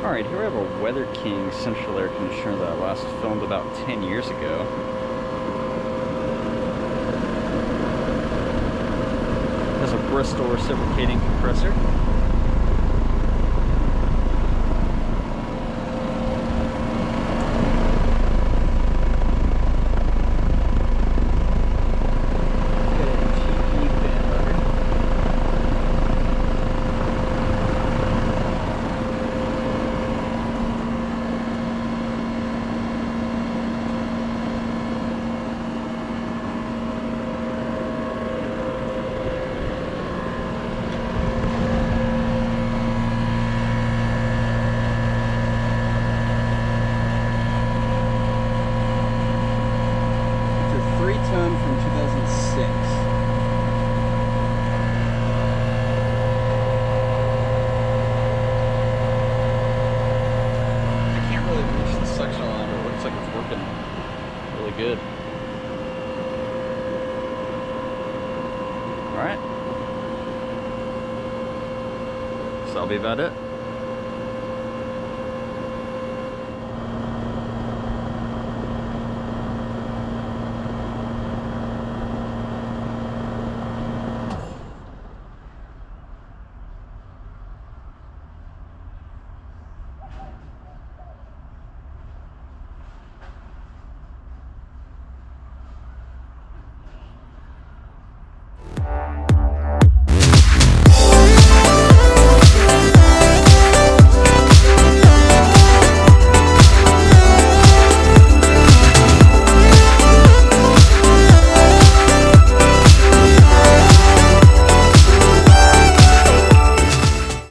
Alright, here we have a WeatherKing central air conditioner that I last filmed about 10 years ago. It has a Bristol Reciprocating Compressor. From 2006. I can't really reach the sectional on it, but it looks like it's working really good. Alright. So that'll be about it.